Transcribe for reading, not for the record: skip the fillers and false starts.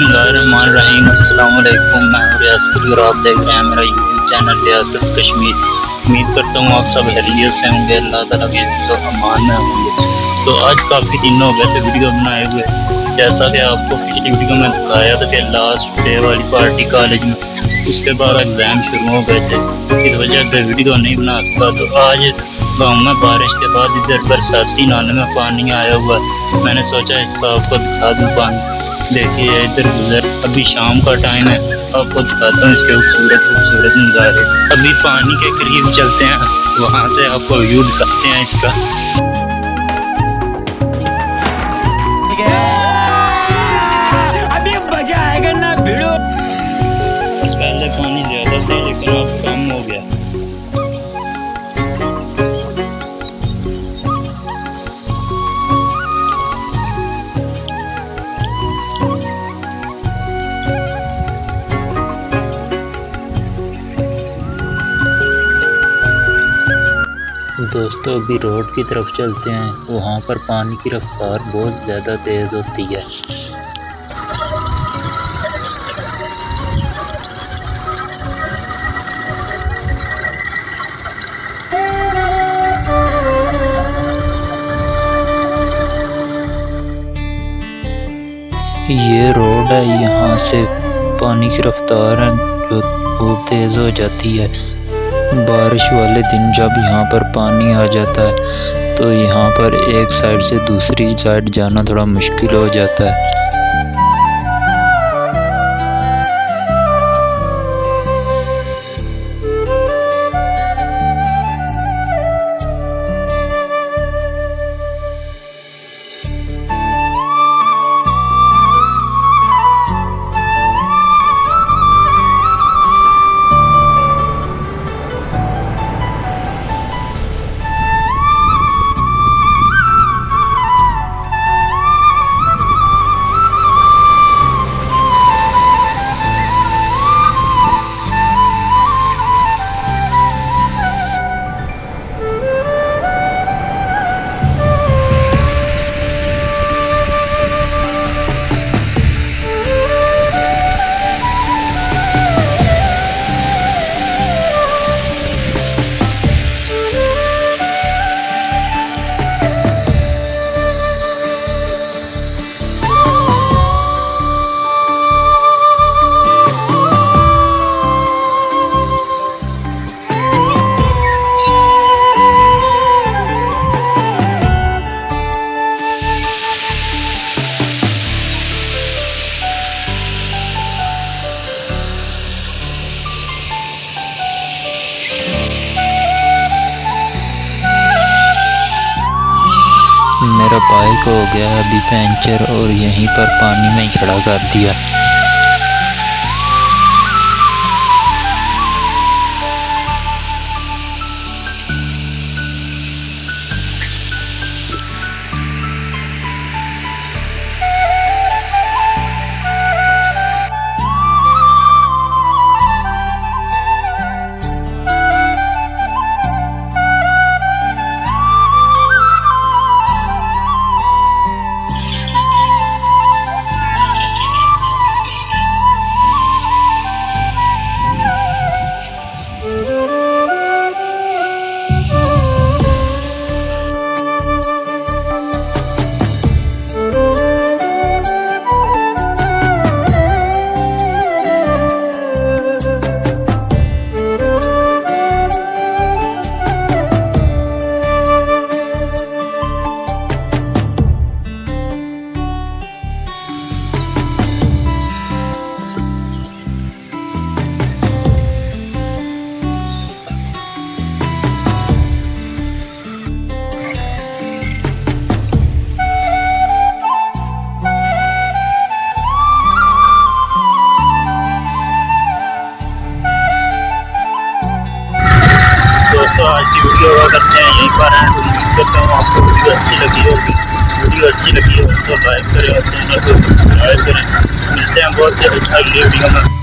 बिस्मिल्लाहिर्रहमानिर्रहीम। अस्सलाम वालेकुम। मैं हूं रियासत और आप देख रहे हैं मेरा यूट्यूब चैनल रियासत कश्मीर। उम्मीद करता हूँ आप सब खैरियत से होंगे, अल्लाह ताला की तो अमान में होंगे। तो आज काफ़ी दिन हो गए थे वीडियो बनाए हुए। जैसा कि आपको पिछली वीडियो में दिखाया था कि लास्ट डे वाली पार्टी कॉलेज में, उसके बाद एग्ज़ाम शुरू हो गए थे, इस वजह से वीडियो नहीं बना सका। तो आज गाँव में बारिश के बाद इधर बरसाती नाले में पानी आया हुआ है। मैंने सोचा इसका आपको दिखा दूँ पानी। देखिए इधर गुजर, अभी शाम का टाइम है, आपको दिखाता हूँ इसके खूबसूरत नज़ारे। अभी पानी के करीब चलते हैं, वहाँ से आपको व्यू दिखाते हैं इसका। अभी मजा आएगा ना भिड़ो। पहले पानी ज्यादा था लेकिन अब कम हो गया। दोस्तों अभी रोड की तरफ चलते हैं, वहाँ पर पानी की रफ्तार बहुत ज़्यादा तेज़ होती है। ये रोड है, यहाँ से पानी की रफ्तार जो बहुत तेज़ हो जाती है। बारिश वाले दिन जब यहाँ पर पानी आ जाता है तो यहाँ पर एक साइड से दूसरी साइड जाना थोड़ा मुश्किल हो जाता है। मेरा बाइक हो गया अभी पंचर और यहीं पर पानी में ही खड़ा कर दिया। तो आज की वीडियो करते हैं यहीं पर हैं। उम्मीद करता हूँ आपको वीडियो अच्छी लगी होगी। वीडियो अच्छी लगी हो तो लाइक करें और चैनल को सब्सक्राइब करें। मिलते हैं बहुत जल्द अगली वीडियो में।